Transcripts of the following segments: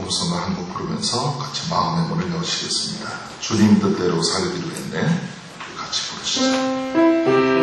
동성과 한 곡 부르면서 같이 마음의 문을 여시겠습니다. 주님 뜻대로 살기로 했네. 같이 부르시죠.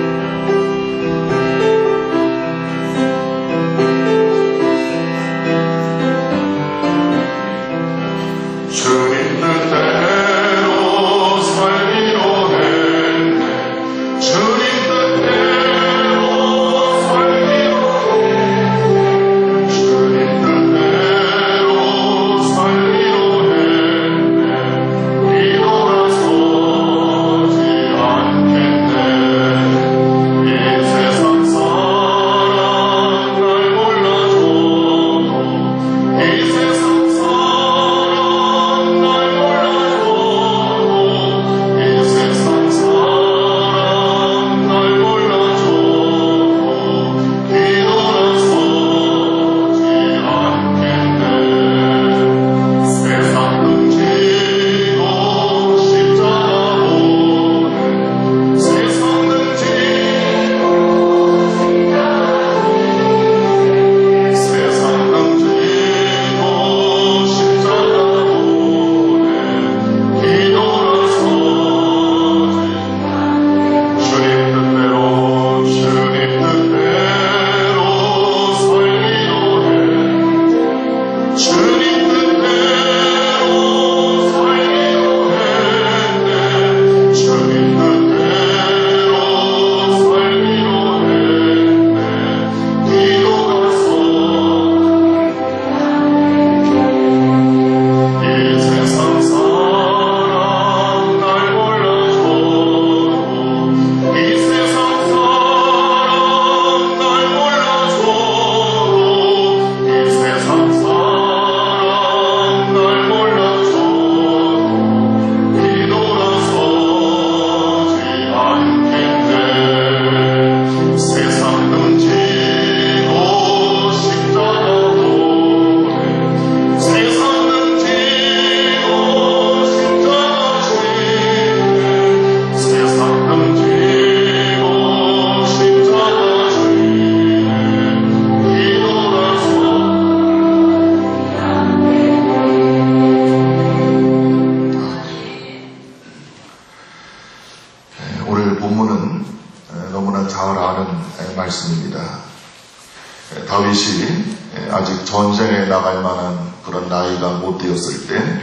다윗이 아직 전쟁에 나갈 만한 그런 나이가 못 되었을 때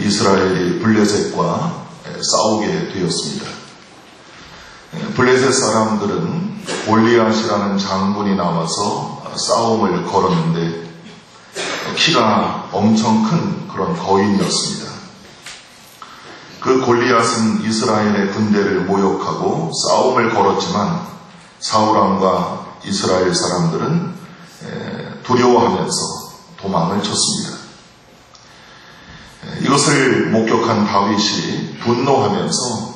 이스라엘이 블레셋과 싸우게 되었습니다. 블레셋 사람들은 골리앗이라는 장군이 나와서 싸움을 걸었는데 키가 엄청 큰 그런 거인이었습니다. 그 골리앗은 이스라엘의 군대를 모욕하고 싸움을 걸었지만 사울왕과 이스라엘 사람들은 두려워하면서 도망을 쳤습니다. 이것을 목격한 다윗이 분노하면서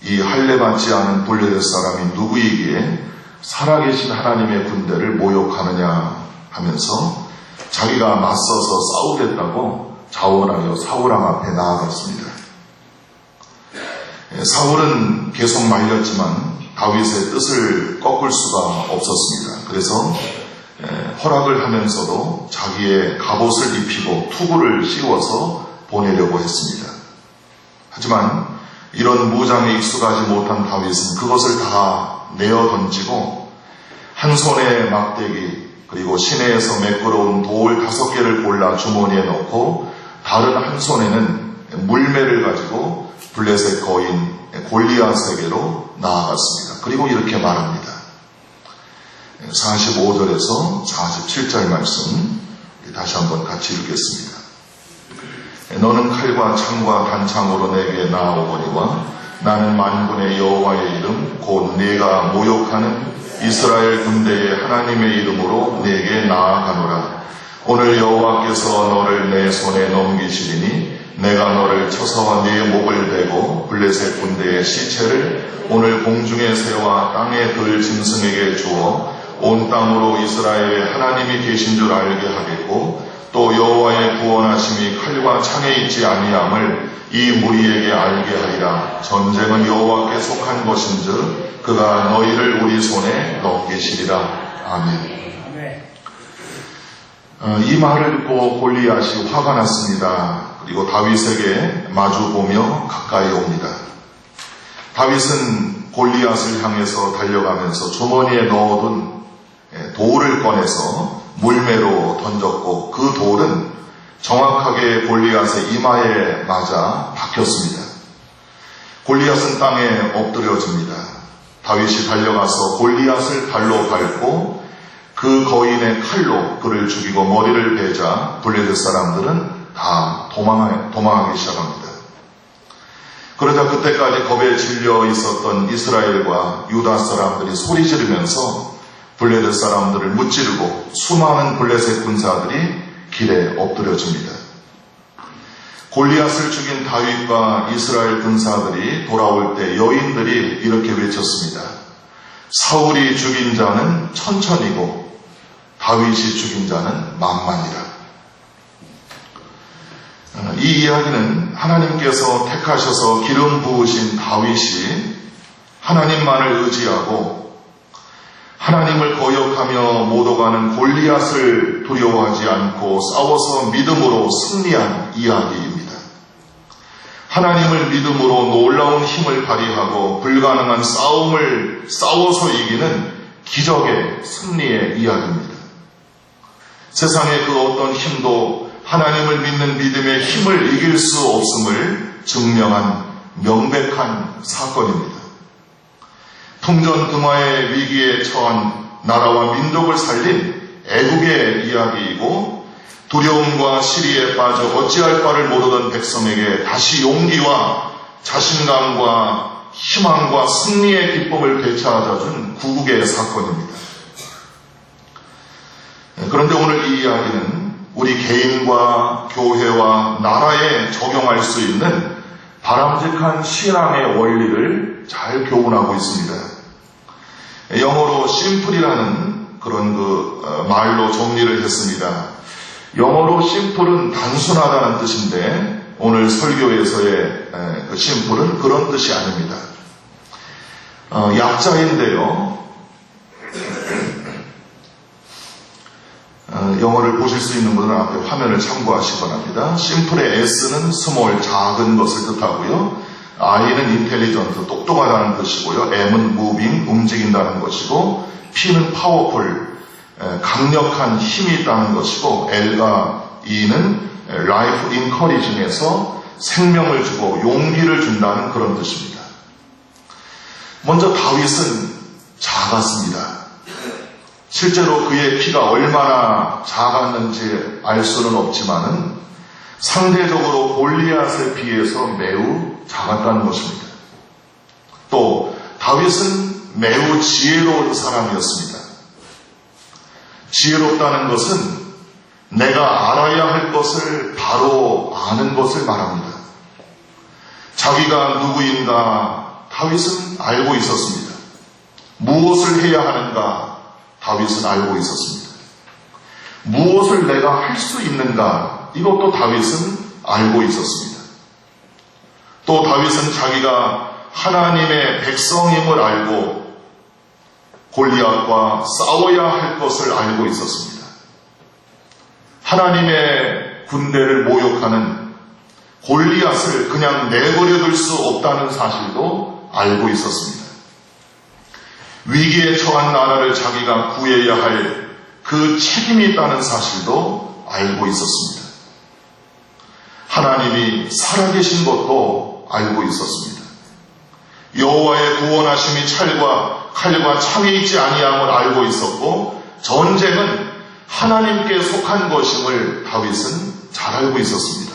이 할례받지 않은 블레셋 사람이 누구이기에 살아계신 하나님의 군대를 모욕하느냐 하면서 자기가 맞서서 싸우겠다고 자원하여 사울왕 앞에 나아갔습니다. 사울은 계속 말렸지만 다윗의 뜻을 꺾을 수가 없었습니다. 그래서 허락을 하면서도 자기의 갑옷을 입히고 투구를 씌워서 보내려고 했습니다. 하지만 이런 무장에 익숙하지 못한 다윗은 그것을 다 내어 던지고 한 손에 막대기 그리고 시내에서 매끄러운 돌 5개를 골라 주머니에 넣고 다른 한 손에는 물매를 가지고 블레셋 거인 골리앗에게로 나아갔습니다. 그리고 이렇게 말합니다. 45절에서 47절 말씀 다시 한번 같이 읽겠습니다. 너는 칼과 창과 단창으로 내게 나아오거니와 나는 만군의 여호와의 이름 곧 네가 모욕하는 이스라엘 군대의 하나님의 이름으로 네게 나아가노라. 오늘 여호와께서 너를 내 손에 넘기시리니 내가 너를 쳐서 네 목을 베고 블레셋 군대의 시체를 오늘 공중의 새와 땅의 들 짐승에게 주어 온 땅으로 이스라엘의 하나님이 계신 줄 알게 하겠고 또 여호와의 구원하심이 칼과 창에 있지 아니함을 이 무리에게 알게 하리라. 전쟁은 여호와께 속한 것인즉 그가 너희를 우리 손에 넘기시리라. 아멘. 이 말을 듣고 골리앗이 화가 났습니다. 그리고 다윗에게 마주보며 가까이 옵니다. 다윗은 골리앗을 향해서 달려가면서 주머니에 넣어둔 돌을 꺼내서 물매로 던졌고 그 돌은 정확하게 골리앗의 이마에 맞아 박혔습니다. 골리앗은 땅에 엎드려집니다. 다윗이 달려가서 골리앗을 발로 밟고 그 거인의 칼로 그를 죽이고 머리를 베자 블레셋 사람들은 다 도망하기 시작합니다. 그러자 그때까지 겁에 질려 있었던 이스라엘과 유다 사람들이 소리 지르면서 블레셋 사람들을 무찌르고 수많은 블레셋 군사들이 길에 엎드려집니다. 골리앗을 죽인 다윗과 이스라엘 군사들이 돌아올 때 여인들이 이렇게 외쳤습니다. 사울이 죽인 자는 천천히고 다윗이 죽인 자는 만만이라. 이 이야기는 하나님께서 택하셔서 기름 부으신 다윗이 하나님만을 의지하고 하나님을 거역하며 못 오가는 골리앗을 두려워하지 않고 싸워서 믿음으로 승리한 이야기입니다. 하나님을 믿음으로 놀라운 힘을 발휘하고 불가능한 싸움을 싸워서 이기는 기적의 승리의 이야기입니다. 세상의 그 어떤 힘도 하나님을 믿는 믿음의 힘을 이길 수 없음을 증명한 명백한 사건입니다. 풍전등화의 위기에 처한 나라와 민족을 살린 애국의 이야기이고 두려움과 시리에 빠져 어찌할 바를 모르던 백성에게 다시 용기와 자신감과 희망과 승리의 기쁨을 되찾아 준 구국의 사건입니다. 그런데 오늘 이 이야기는 우리 개인과 교회와 나라에 적용할 수 있는 바람직한 신앙의 원리를 잘 교훈하고 있습니다. 영어로 심플이라는 그런 말로 정리를 했습니다. 영어로 심플은 단순하다는 뜻인데 오늘 설교에서의 그 심플은 그런 뜻이 아닙니다. 약자인데요. 영어를 보실 수 있는 분은 앞에 화면을 참고하시기 바랍니다. 심플의 S는 스몰, 작은 것을 뜻하고요. I는 인텔리전트, 똑똑하다는 뜻이고요. M은 무빙, 움직인다는 것이고 P는 파워풀, 강력한 힘이 있다는 것이고 L과 E는 라이프 인커리징에서 생명을 주고 용기를 준다는 그런 뜻입니다. 먼저 다윗은 작았습니다. 실제로 그의 키가 얼마나 작았는지 알 수는 없지만은 상대적으로 골리앗에 비해서 매우 작았다는 것입니다. 또 다윗은 매우 지혜로운 사람이었습니다. 지혜롭다는 것은 내가 알아야 할 것을 바로 아는 것을 말합니다. 자기가 누구인가 다윗은 알고 있었습니다. 무엇을 해야 하는가 다윗은 알고 있었습니다. 무엇을 내가 할 수 있는가 이것도 다윗은 알고 있었습니다. 또 다윗은 자기가 하나님의 백성임을 알고 골리앗과 싸워야 할 것을 알고 있었습니다. 하나님의 군대를 모욕하는 골리앗을 그냥 내버려둘 수 없다는 사실도 알고 있었습니다. 위기에 처한 나라를 자기가 구해야 할 그 책임이 있다는 사실도 알고 있었습니다. 하나님이 살아계신 것도 알고 있었습니다. 여호와의 구원하심이 칼과 창에 있지 아니함을 알고 있었고 전쟁은 하나님께 속한 것임을 다윗은 잘 알고 있었습니다.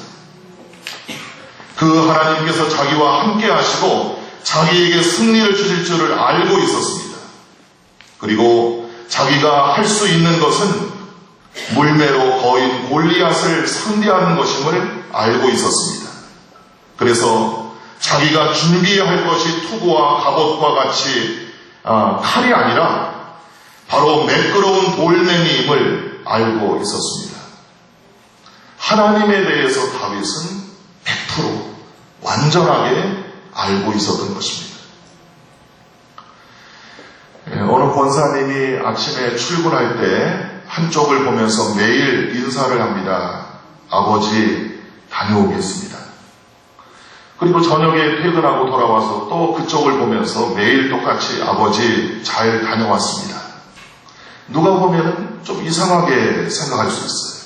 그 하나님께서 자기와 함께 하시고 자기에게 승리를 주실 줄을 알고 있었습니다. 그리고 자기가 할 수 있는 것은 물매로 거인 골리앗을 상대하는 것임을 알고 있었습니다. 그래서 자기가 준비해야 할 것이 투구와 갑옷과 같이 칼이 아니라 바로 매끄러운 돌멩이임을 알고 있었습니다. 하나님에 대해서 다윗은 100% 완전하게 알고 있었던 것입니다. 어느 권사님이 아침에 출근할 때 한쪽을 보면서 매일 인사를 합니다. 아버지, 다녀오겠습니다. 그리고 저녁에 퇴근하고 돌아와서 또 그쪽을 보면서 매일 똑같이 아버지, 잘 다녀왔습니다. 누가 보면은 좀 이상하게 생각할 수 있어요.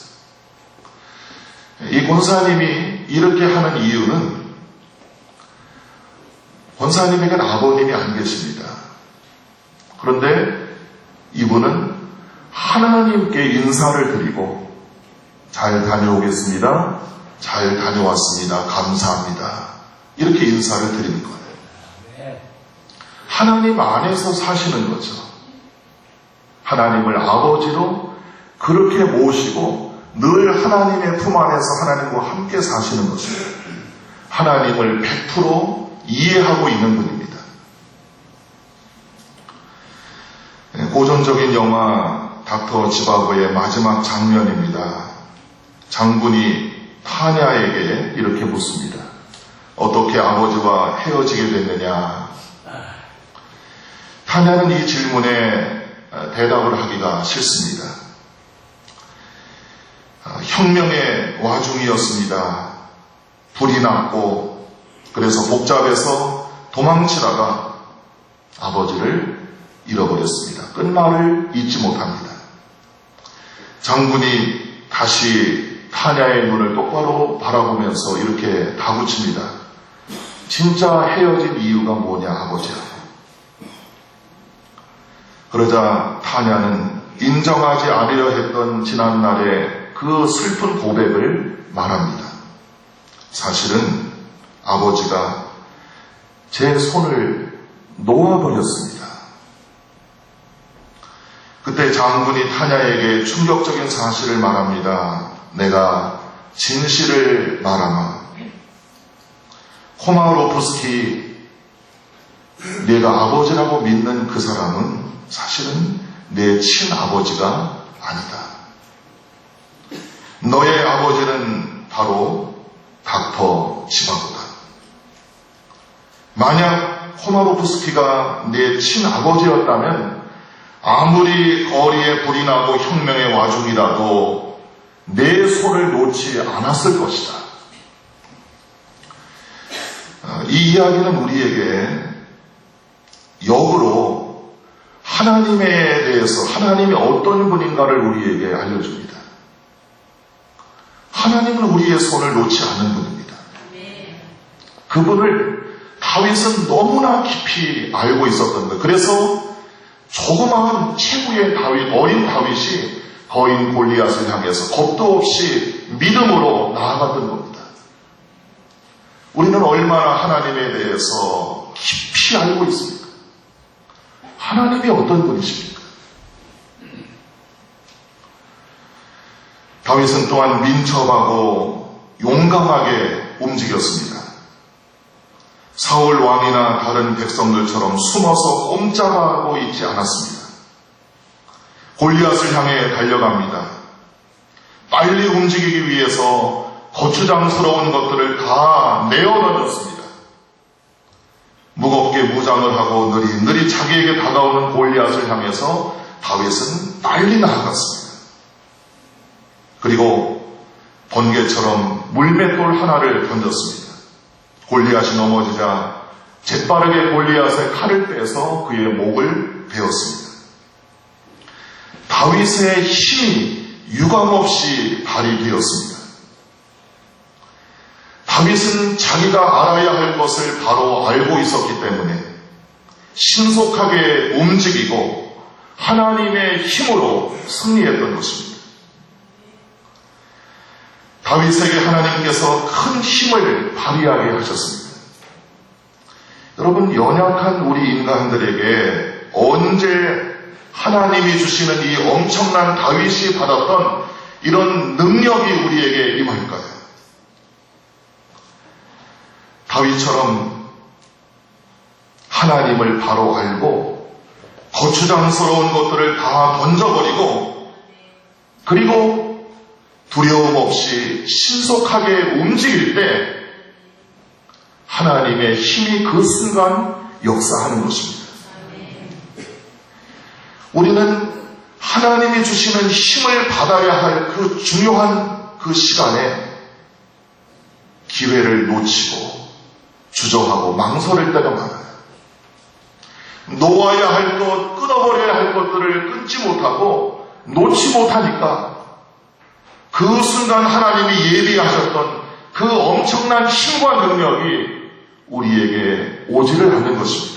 이 권사님이 이렇게 하는 이유는 권사님에게는 아버님이 안 계십니다. 그런데 이분은 하나님께 인사를 드리고 잘 다녀오겠습니다. 잘 다녀왔습니다. 감사합니다. 이렇게 인사를 드리는 거예요. 하나님 안에서 사시는 거죠. 하나님을 아버지로 그렇게 모시고 늘 하나님의 품 안에서 하나님과 함께 사시는 것입니다. 하나님을 100% 이해하고 있는 분입니다. 고전적인 영화 닥터 지바고의 마지막 장면입니다. 장군이 타냐에게 이렇게 묻습니다. 어떻게 아버지와 헤어지게 됐느냐? 타냐는 이 질문에 대답을 하기가 싫습니다. 혁명의 와중이었습니다. 불이 났고 그래서 복잡해서 도망치다가 아버지를 잃어버렸습니다. 끝말을 잊지 못합니다. 장군이 다시 타냐의 눈을 똑바로 바라보면서 이렇게 다구칩니다. 진짜 헤어진 이유가 뭐냐, 아버지야. 그러자 타냐는 인정하지 않으려 했던 지난날의 그 슬픈 고백을 말합니다. 사실은 아버지가 제 손을 놓아버렸습니다. 그때 장군이 타냐에게 충격적인 사실을 말합니다. 내가 진실을 말하마. 코마로프스키, 내가 아버지라고 믿는 그 사람은 사실은 내 친아버지가 아니다. 너의 아버지는 바로 닥터 지바고다. 만약 코마로프스키가 내 친아버지였다면 아무리 거리에 불이 나고 혁명의 와중이라도 내 손을 놓지 않았을 것이다. 이 이야기는 우리에게 역으로 하나님에 대해서 하나님이 어떤 분인가를 우리에게 알려줍니다. 하나님은 우리의 손을 놓지 않는 분입니다. 그분을 다윗은 너무나 깊이 알고 있었던 거예요. 그래서 조그마한 체구의 다윗, 어린 다윗이 거인 골리앗을 향해서 겁도 없이 믿음으로 나아갔던 겁니다. 우리는 얼마나 하나님에 대해서 깊이 알고 있습니까? 하나님이 어떤 분이십니까? 다윗은 또한 민첩하고 용감하게 움직였습니다. 사울 왕이나 다른 백성들처럼 숨어서 꼼짝하고 있지 않았습니다. 골리앗을 향해 달려갑니다. 빨리 움직이기 위해서 거추장스러운 것들을 다 내어던졌습니다. 무겁게 무장을 하고 느릿느릿 자기에게 다가오는 골리앗을 향해서 다윗은 빨리 나아갔습니다. 그리고 번개처럼 물맷돌 하나를 던졌습니다. 골리앗이 넘어지자 재빠르게 골리앗의 칼을 빼서 그의 목을 베었습니다. 다윗의 힘이 유감없이 발휘되었습니다. 다윗은 자기가 알아야 할 것을 바로 알고 있었기 때문에 신속하게 움직이고 하나님의 힘으로 승리했던 것입니다. 다윗에게 하나님께서 큰 힘을 발휘하게 하셨습니다. 여러분, 연약한 우리 인간들에게 언제 하나님이 주시는 이 엄청난 다윗이 받았던 이런 능력이 우리에게 임할까요? 다윗처럼 하나님을 바로 알고 거추장스러운 것들을 다 던져버리고 그리고 두려움 없이 신속하게 움직일 때 하나님의 힘이 그 순간 역사하는 것입니다. 우리는 하나님이 주시는 힘을 받아야 할 그 중요한 그 시간에 기회를 놓치고 주저하고 망설일 때가 많아요. 놓아야 할 것, 끊어버려야 할 것들을 끊지 못하고 놓지 못하니까 그 순간 하나님이 예비하셨던 그 엄청난 힘과 능력이 우리에게 오지를 않는 것입니다.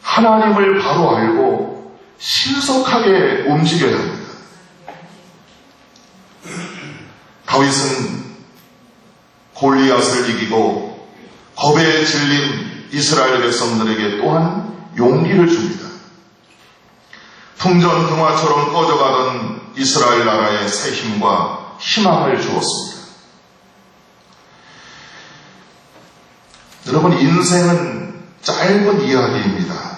하나님을 바로 알고 신속하게 움직여야 합니다. 다윗은 골리앗을 이기고 겁에 질린 이스라엘 백성들에게 또한 용기를 줍니다. 풍전등화처럼 꺼져가던 이스라엘 나라에 새 힘과 희망을 주었습니다. 여러분, 인생은 짧은 이야기입니다.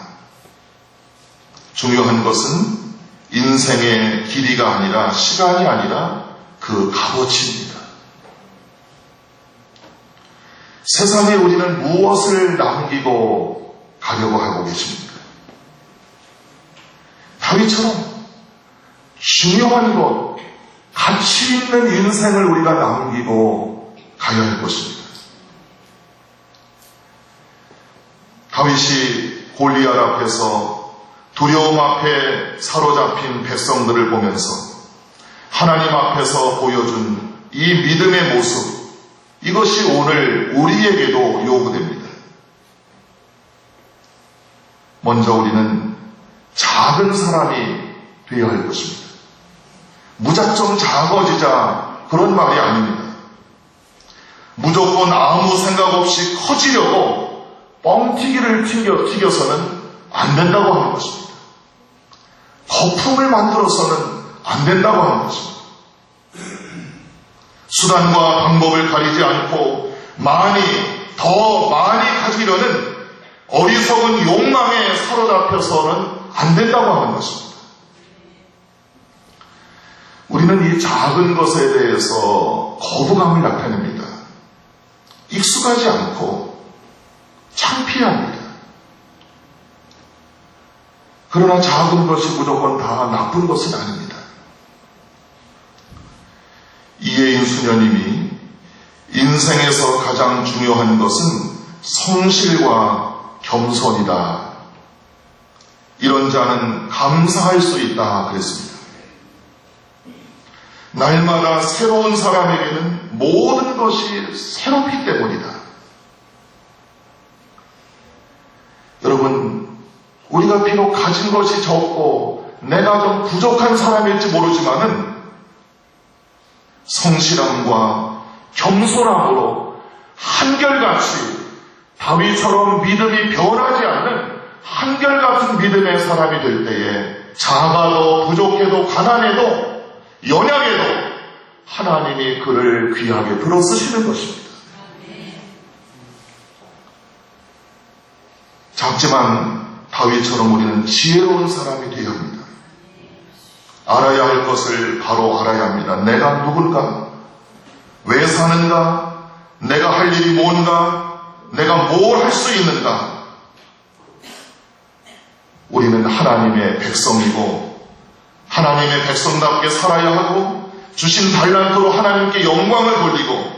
중요한 것은 인생의 길이가 아니라 시간이 아니라 그 값어치입니다. 세상에 우리는 무엇을 남기고 가려고 하고 계십니까? 다윗처럼 중요한 것, 가치 있는 인생을 우리가 남기고 가야 할 것입니다. 다윗이 골리앗 앞에서 두려움 앞에 사로잡힌 백성들을 보면서 하나님 앞에서 보여준 이 믿음의 모습, 이것이 오늘 우리에게도 요구됩니다. 먼저 우리는 작은 사람이 되어야 할 것입니다. 무작정 작아지자 그런 말이 아닙니다. 무조건 아무 생각 없이 커지려고 뻥튀기를 튀겨서는 안 된다고 하는 것입니다. 거품을 만들어서는 안 된다고 하는 것입니다. 수단과 방법을 가리지 않고 더 많이 가지려는 어리석은 욕망에 사로잡혀서는 안 된다고 하는 것입니다. 우리는 이 작은 것에 대해서 거부감을 나타냅니다. 익숙하지 않고 창피합니다. 그러나 작은 것이 무조건 다 나쁜 것은 아닙니다. 이혜인 수녀님이 인생에서 가장 중요한 것은 성실과 겸손이다. 이런 자는 감사할 수 있다 그랬습니다. 날마다 새로운 사람에게는 모든 것이 새롭기 때문이다. 여러분, 우리가 비록 가진 것이 적고 내가 좀 부족한 사람일지 모르지만은 성실함과 겸손함으로 한결같이 다윗처럼 믿음이 변하지 않는 한결같은 믿음의 사람이 될 때에 작아도 부족해도 가난해도 연약해도 하나님이 그를 귀하게 들어쓰시는 것입니다. 작지만 다윗처럼 우리는 지혜로운 사람이 되어야 합니다. 알아야 할 것을 바로 알아야 합니다. 내가 누굴까? 왜 사는가? 내가 할 일이 뭔가? 내가 뭘 할 수 있는가? 우리는 하나님의 백성이고 하나님의 백성답게 살아야 하고 주신 달란트로 하나님께 영광을 돌리고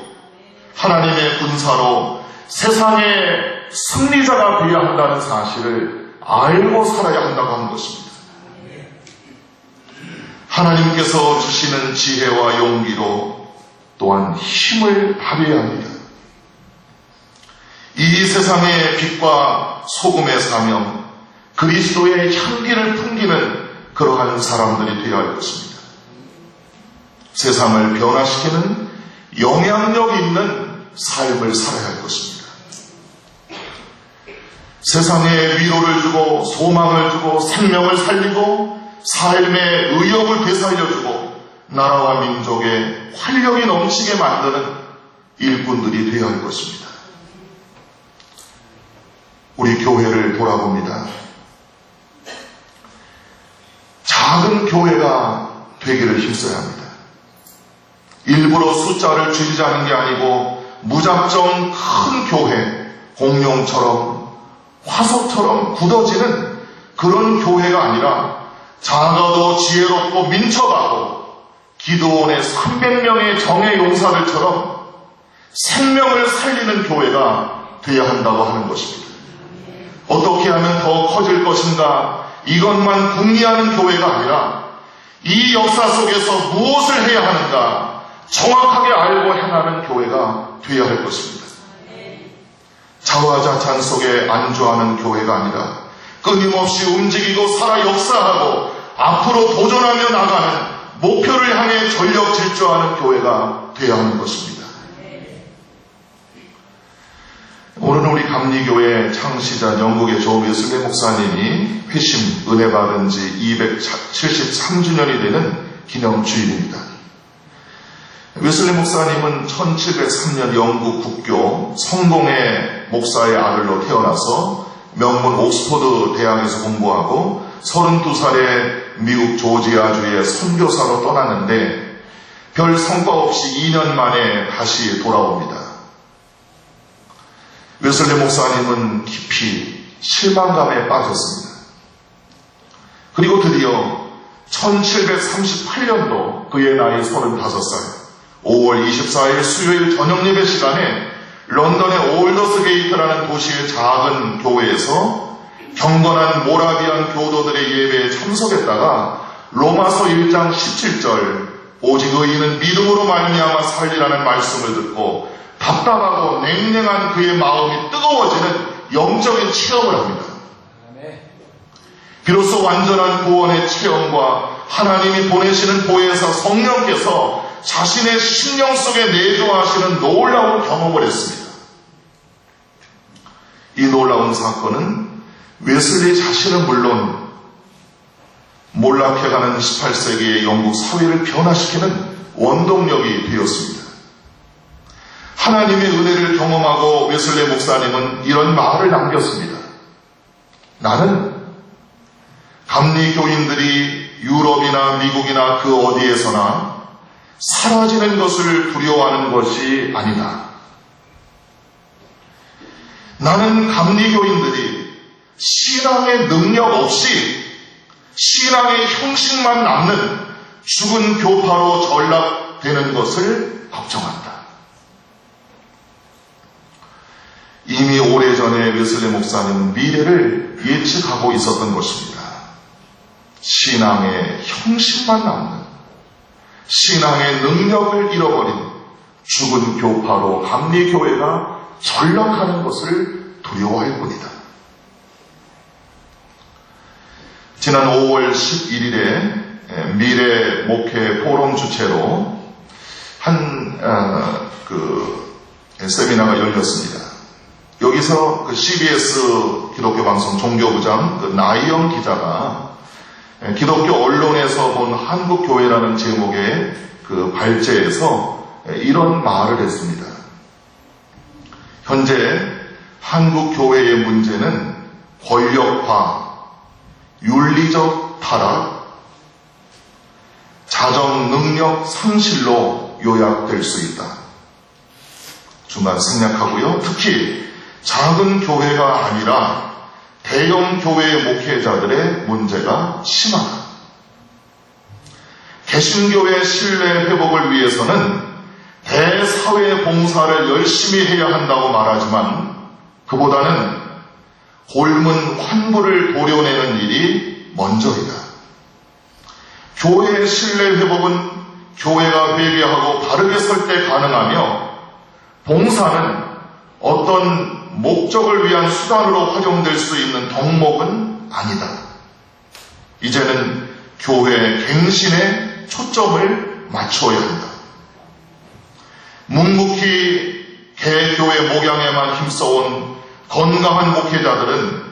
하나님의 군사로 세상의 승리자가 되어야 한다는 사실을 알고 살아야 한다고 하는 것입니다. 하나님께서 주시는 지혜와 용기로 또한 힘을 발휘해야 합니다. 이 세상의 빛과 소금의 사명, 그리스도의 향기를 풍기는 그러한 사람들이 되어야 할 것입니다. 세상을 변화시키는 영향력 있는 삶을 살아야 할 것입니다. 세상에 위로를 주고 소망을 주고 생명을 살리고 삶의 의욕을 되살려주고 나라와 민족의 활력이 넘치게 만드는 일꾼들이 되어야 할 것입니다. 우리 교회를 돌아봅니다. 작은 교회가 되기를 힘써야 합니다. 일부러 숫자를 줄이자는 게 아니고 무작정 큰 교회, 공룡처럼 화석처럼 굳어지는 그런 교회가 아니라 작아도 지혜롭고 민첩하고 기드온의 300명의 정예 용사들처럼 생명을 살리는 교회가 되어야 한다고 하는 것입니다. 어떻게 하면 더 커질 것인가, 이것만 궁리하는 교회가 아니라 이 역사 속에서 무엇을 해야 하는가 정확하게 알고 행하는 교회가 되어야 할 것입니다. 자화자찬 속에 안주하는 교회가 아니라 끊임없이 움직이고 살아 역사하고 앞으로 도전하며 나가는 목표를 향해 전력 질주하는 교회가 되어야 하는 것입니다. 오늘은 우리 감리교회 창시자 영국의 조 웨슬리 목사님이 회심 은혜 받은 지 273주년이 되는 기념주일입니다. 웨슬리 목사님은 1703년 영국 국교 성공회 목사의 아들로 태어나서 명문 옥스퍼드 대학에서 공부하고 32살에 미국 조지아주의 선교사로 떠났는데 별 성과 없이 2년 만에 다시 돌아옵니다. 웨슬리 목사님은 깊이 실망감에 빠졌습니다. 그리고 드디어 1738년도 그의 나이 35살 5월 24일 수요일 저녁 예배 시간에 런던의 올더스 게이트라는 도시의 작은 교회에서 경건한 모라비안 교도들의 예배에 참석했다가 로마서 1장 17절 오직 의인은 믿음으로 말미암아 살리라는 말씀을 듣고 답답하고 냉랭한 그의 마음이 뜨거워지는 영적인 체험을 합니다. 비로소 완전한 구원의 체험과 하나님이 보내시는 보혜사 성령께서 자신의 심령 속에 내주하시는 놀라운 경험을 했습니다. 이 놀라운 사건은 웨슬리 자신은 물론 몰락해가는 18세기의 영국 사회를 변화시키는 원동력이 되었습니다. 하나님의 은혜를 경험하고 웨슬리 목사님은 이런 말을 남겼습니다. 나는 감리교인들이 유럽이나 미국이나 그 어디에서나 사라지는 것을 두려워하는 것이 아니다. 나는 감리교인들이 신앙의 능력 없이 신앙의 형식만 남는 죽은 교파로 전락되는 것을 걱정한다. 이미 오래전에 웨슬리 목사님은 미래를 예측하고 있었던 것입니다. 신앙의 형식만 남는, 신앙의 능력을 잃어버린 죽은 교파로 감리교회가 전락하는 것을 두려워할 뿐이다. 지난 5월 11일에 미래 목회 포럼 주최로 한 세미나가 열렸습니다. 여기서 CBS 기독교 방송 종교부장 나희영 기자가 기독교 언론에서 본 한국교회라는 제목의 발제에서 이런 말을 했습니다. 현재 한국교회의 문제는 권력화, 윤리적 타락, 자정 능력 상실로 요약될 수 있다. 중간 생략하고요. 특히 작은 교회가 아니라 대형 교회의 목회자들의 문제가 심하다. 개신교의 신뢰 회복을 위해서는 대사회 봉사를 열심히 해야 한다고 말하지만 그보다는 곪은 환부를 도려내는 일이 먼저이다. 교회의 신뢰 회복은 교회가 회개하고 바르게 설 때 가능하며 봉사는 어떤 목적을 위한 수단으로 활용될 수 있는 덕목은 아니다. 이제는 교회 갱신에 초점을 맞춰야 한다. 묵묵히 개교회 목양에만 힘써온 건강한 목회자들은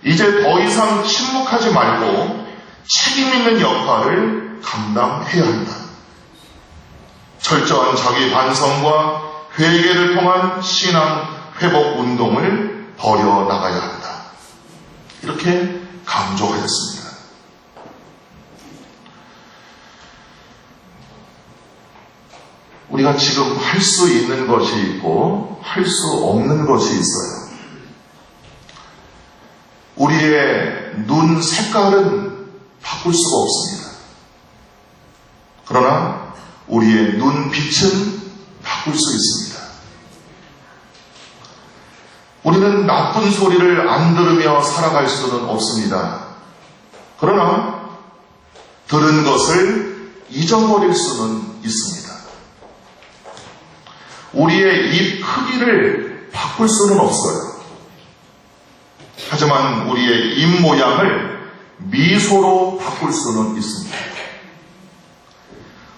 이제 더 이상 침묵하지 말고 책임 있는 역할을 감당해야 한다. 철저한 자기 반성과 회개를 통한 신앙 회복 운동을 벌여나가야 한다. 이렇게 강조하였습니다. 우리가 지금 할 수 있는 것이 있고 할 수 없는 것이 있어요. 우리의 눈 눈 색깔은 바꿀 수가 없습니다. 그러나 우리의 눈빛은 바꿀 수 있습니다. 우리는 나쁜 소리를 안 들으며 살아갈 수는 없습니다. 그러나 들은 것을 잊어버릴 수는 있습니다. 우리의 입 크기를 바꿀 수는 없어요. 하지만 우리의 입 모양을 미소로 바꿀 수는 있습니다.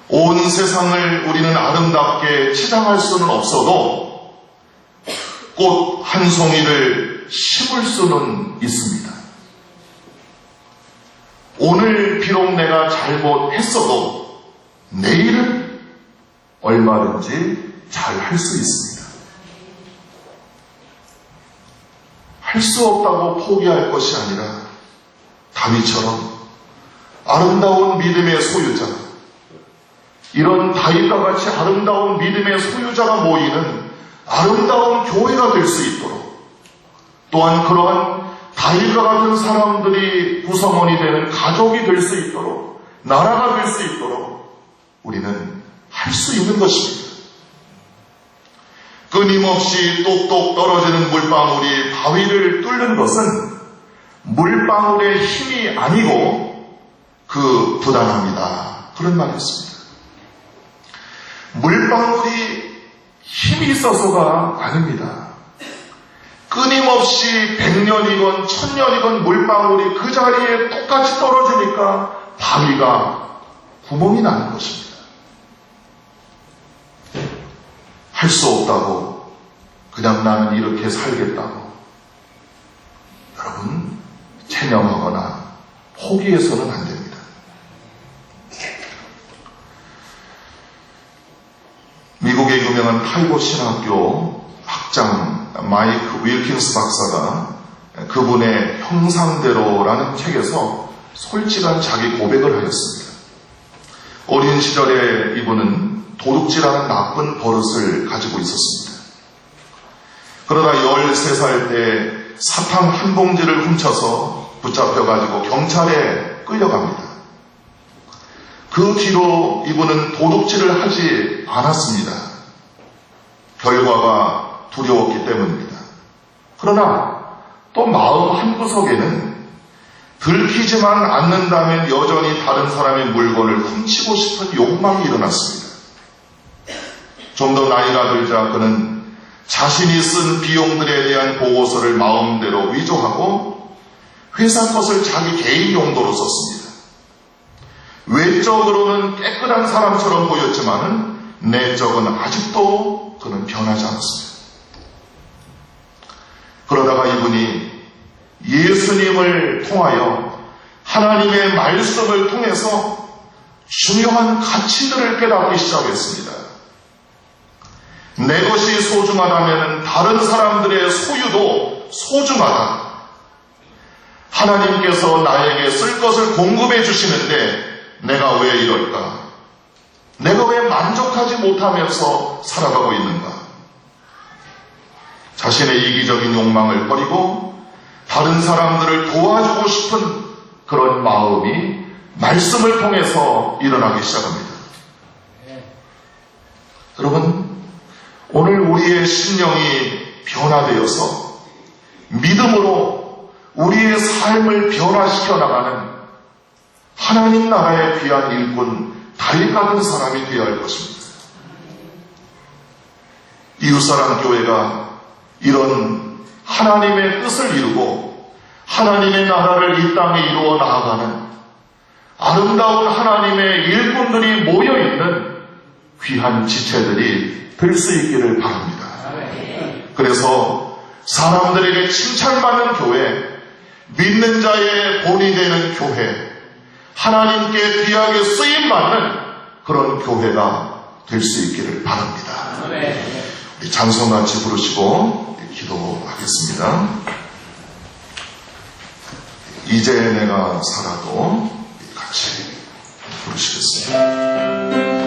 온 세상을 우리는 아름답게 치장할 수는 없어도 꽃 한 송이를 심을 수는 있습니다. 오늘 비록 내가 잘못했어도 내일은 얼마든지 잘 할 수 있습니다. 할 수 없다고 포기할 것이 아니라 다윗처럼 아름다운 믿음의 소유자, 이런 다윗과 같이 아름다운 믿음의 소유자가 모이는 아름다운 교회가 될 수 있도록, 또한 그러한 다윗과 같은 사람들이 구성원이 되는 가족이 될 수 있도록, 나라가 될 수 있도록 우리는 할 수 있는 것입니다. 끊임없이 똑똑 떨어지는 물방울이 바위를 뚫는 것은 물방울의 힘이 아니고 그 부단함이다, 그런 말이 있습니다. 물방울이 힘이 있어서가 아닙니다. 끊임없이 100년이건 1000년이건 물방울이 그 자리에 똑같이 떨어지니까 바위가 구멍이 나는 것입니다. 할 수 없다고 그냥 나는 이렇게 살겠다고 여러분 체념하거나 포기해서는 안 됩니다. 미국의 유명한 타이거 신학교 학장 마이크 윌킨스 박사가 그분의 형상대로라는 책에서 솔직한 자기 고백을 하였습니다. 어린 시절에 이분은 도둑질하는 나쁜 버릇을 가지고 있었습니다. 그러다 13살 때 사탕 한 봉지를 훔쳐서 붙잡혀가지고 경찰에 끌려갑니다. 그 뒤로 이분은 도둑질을 하지 않았습니다. 결과가 두려웠기 때문입니다. 그러나 또 마음 한구석에는 들키지만 않는다면 여전히 다른 사람의 물건을 훔치고 싶은 욕망이 일어났습니다. 좀 더 나이가 들자 그는 자신이 쓴 비용들에 대한 보고서를 마음대로 위조하고 회사 것을 자기 개인 용도로 썼습니다. 외적으로는 깨끗한 사람처럼 보였지만은 내적은 아직도 그는 변하지 않았습니다. 그러다가 이분이 예수님을 통하여 하나님의 말씀을 통해서 중요한 가치들을 깨닫기 시작했습니다. 내 것이 소중하다면 다른 사람들의 소유도 소중하다. 하나님께서 나에게 쓸 것을 공급해 주시는데 내가 왜 이럴까? 내가 왜 만족하지 못하면서 살아가고 있는가? 자신의 이기적인 욕망을 버리고 다른 사람들을 도와주고 싶은 그런 마음이 말씀을 통해서 일어나기 시작합니다. 여러분, 오늘 우리의 심령이 변화되어서 믿음으로 우리의 삶을 변화시켜 나가는 하나님 나라의 귀한 일꾼 다윗 같은 사람이 되어야 할 것입니다. 이웃사랑 교회가 이런 하나님의 뜻을 이루고 하나님의 나라를 이 땅에 이루어 나아가는 아름다운 하나님의 일꾼들이 모여있는 귀한 지체들이 될 수 있기를 바랍니다. 그래서 사람들에게 칭찬받는 교회, 믿는 자의 본이 되는 교회, 하나님께 귀하게 쓰임받는 그런 교회가 될 수 있기를 바랍니다. 우리 찬송같이 부르시고 기도하겠습니다. 이제 내가 살아도 같이 부르시겠습니다.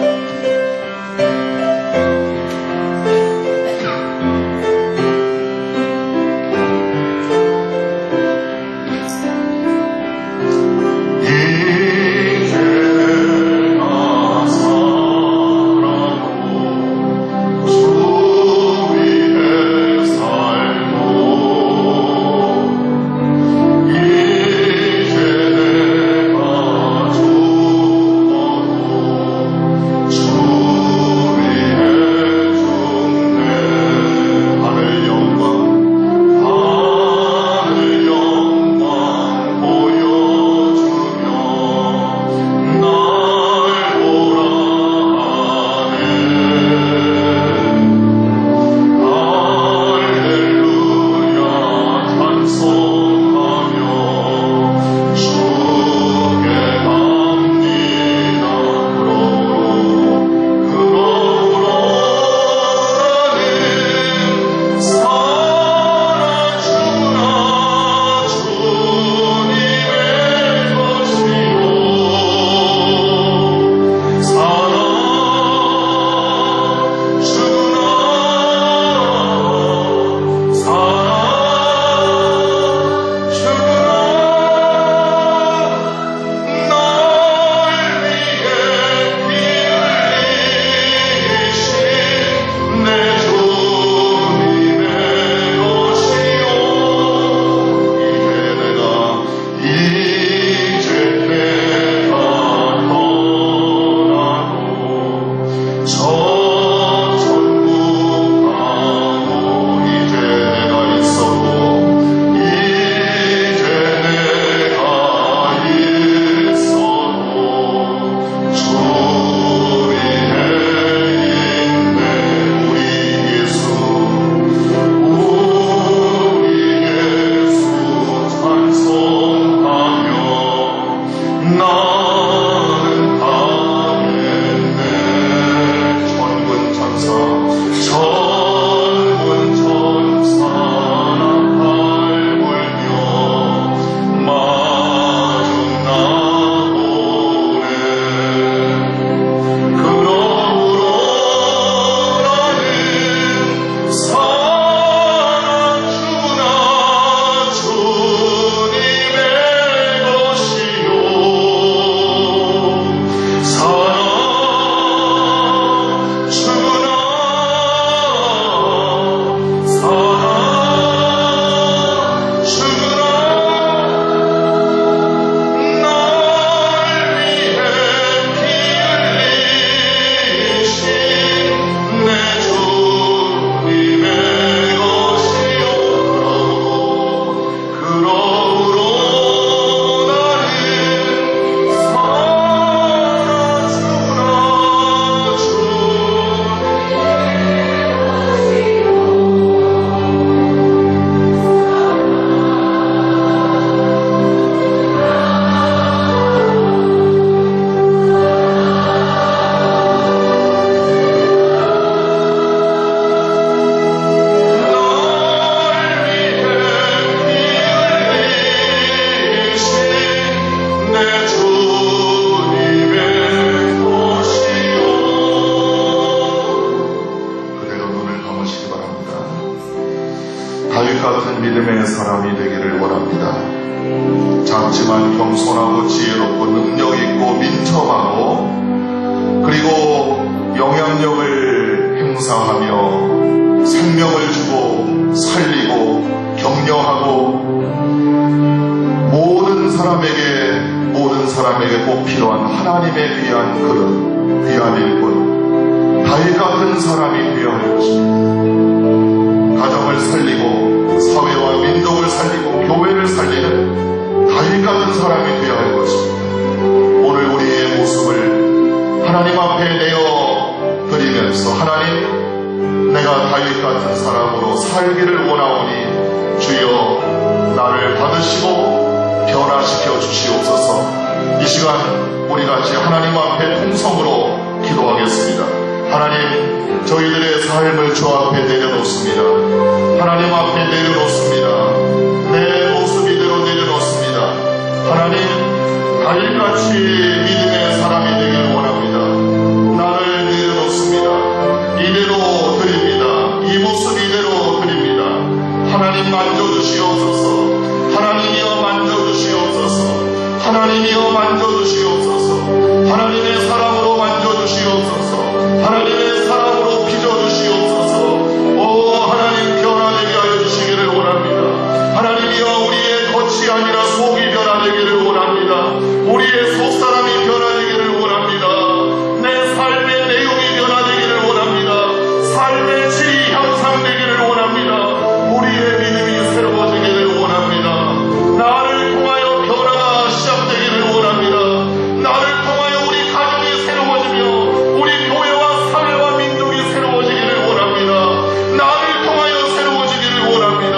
믿음의 사람이 되기를 원합니다. 작지만 겸손하고 지혜롭고 능력있고 민첩하고 그리고 영향력을 행사하며 생명을 주고 살리고 격려하고 모든 사람에게 꼭 필요한 하나님의 귀한 그릇, 귀한 일꾼, 다윗 같은 사람이 되어야 할 것입니다. 가정을 살리고 사회와 민족을 살리고 교회를 살리는 다윗 같은 사람이 되어야 할 것입니다. 오늘 우리의 모습을 하나님 앞에 내어드리면서 하나님, 내가 다윗 같은 사람으로 살기를 원하오니 주여 나를 받으시고 변화시켜 주시옵소서. 이 시간 우리 같이 하나님 앞에 통성으로 기도하겠습니다. 하나님, 저희들의 삶을 주 앞에 내려놓습니다. 하나님 앞에 내려놓습니다. 내 모습 이대로 내려놓습니다. 하나님, 다윗같이 믿음의 사람이 되길 원합니다. 나를 내려놓습니다. 이대로 드립니다. 이 모습 이대로 드립니다. 하나님 만져주시옵소서. 하나님이여 만져주시옵소서. 하나님이여 만져주시옵소서. 하나님의 사랑으로 만져주시옵소서. 하나님의 사랑으로 빚어주시옵소서. 오 하나님, 변화되게 하여 주시기를 원합니다. 하나님이여 우리의 겉이 아니라 속이 변화되기를 원합니다. 우리의 속사람이 변화되기를 원합니다. 내 삶의 내용이 변화되기를 원합니다. 삶의 질이 향상되기를 원합니다. 우리의 믿음이 새로워지기를 원합니다. 나를 통하여 변화가 시작되기를 원합니다. 나를 통하여 우리 가정이 새로워지며 우리 교회와 사회와 민족이 새로워지기를 원합니다. 나를 통하여 새로워지기를 원합니다.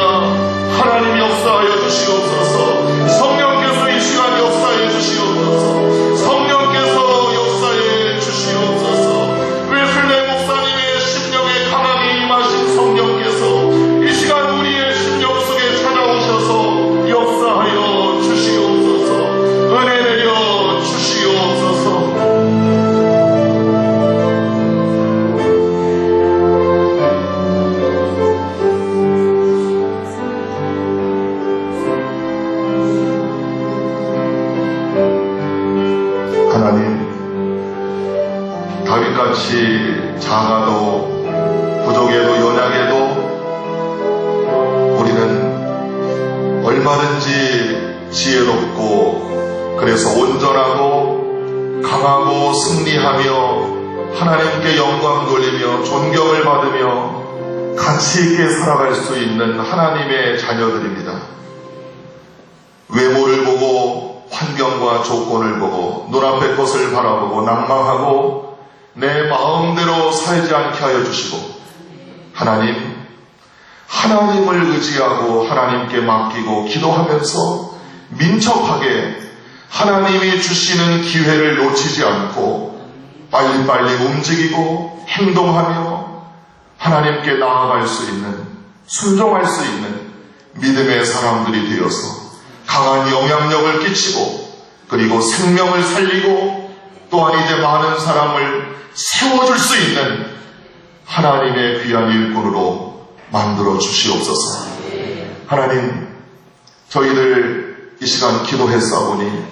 하나님 역사하여 주시옵소서. 성령께서 이 시간 역사해 주시옵소서. 성령께서 역사해 주시옵소서. 웨슬레 목사님의 심령에 강하게 임하신 성령께서 이 시간 우리의 심령 속에 찾아오셔서 역사하여 주시옵소서. 은혜 내려 주시옵소서. 하나님, 다윗같이 작아도 부족해도 연약해도 우리는 얼마든지 지혜롭고 그래서 온전하고 강하고 승리하며 하나님께 영광 돌리며 존경을 받으며 가치 있게 살아갈 수 있는 하나님의 자녀들입니다. 외모를 보고 환경과 조건을 보고 눈앞의 것을 바라보고 낭망하고 내 마음대로 살지 않게 하여 주시고 하나님을 의지하고 하나님께 맡기고 기도하면서 민첩하게 하나님이 주시는 기회를 놓치지 않고 빨리빨리 움직이고 행동하며 하나님께 나아갈 수 있는, 순종할 수 있는 믿음의 사람들이 되어서 강한 영향력을 끼치고 그리고 생명을 살리고 또한 이제 많은 사람을 세워줄 수 있는 하나님의 귀한 일꾼으로 만들어 주시옵소서. 하나님, 저희들 이 시간 기도했사오니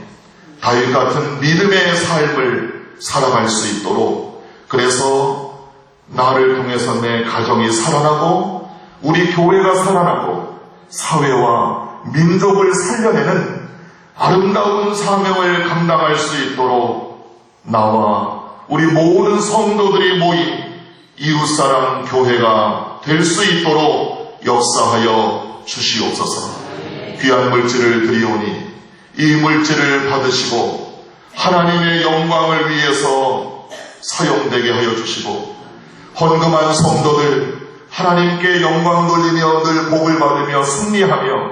다윗 같은 믿음의 삶을 살아갈 수 있도록, 그래서 나를 통해서 내 가정이 살아나고 우리 교회가 살아나고 사회와 민족을 살려내는 아름다운 사명을 감당할 수 있도록 나와 우리 모든 성도들이 모인 이웃사랑 교회가 될 수 있도록 역사하여 주시옵소서. 귀한 물질을 드리오니 이 물질을 받으시고 하나님의 영광을 위해서 사용되게 하여 주시고 헌금한 성도들 하나님께 영광 돌리며 늘 복을 받으며 승리하며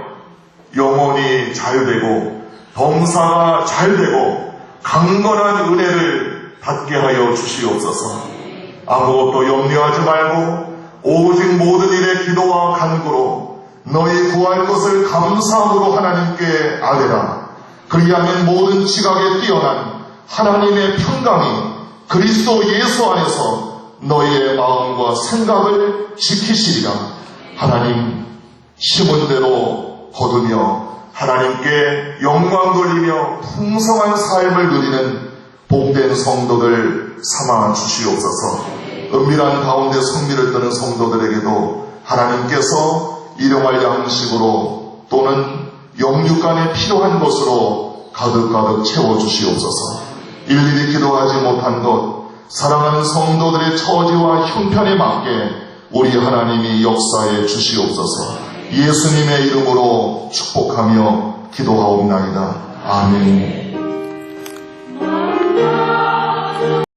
영혼이 잘되고 범사가 잘되고 강건한 은혜를 받게 하여 주시옵소서. 아무것도 염려하지 말고 오직 모든 일에 기도와 간구로 너희 구할 것을 감사함으로 하나님께 아뢰라. 그리하면 모든 지각에 뛰어난 하나님의 평강이 그리스도 예수 안에서 너희의 마음과 생각을 지키시리라. 하나님, 심은 대로 거두며 하나님께 영광 돌리며 풍성한 삶을 누리는 복된 성도들 삼아 주시옵소서. 은밀한 가운데 성미를 뜨는 성도들에게도 하나님께서 일용할 양식으로 또는 영육간에 필요한 것으로 가득가득 채워주시옵소서. 일일이 기도하지 못한 것, 사랑하는 성도들의 처지와 형편에 맞게 우리 하나님이 역사해 주시옵소서. 예수님의 이름으로 축복하며 기도하옵나이다. 아멘.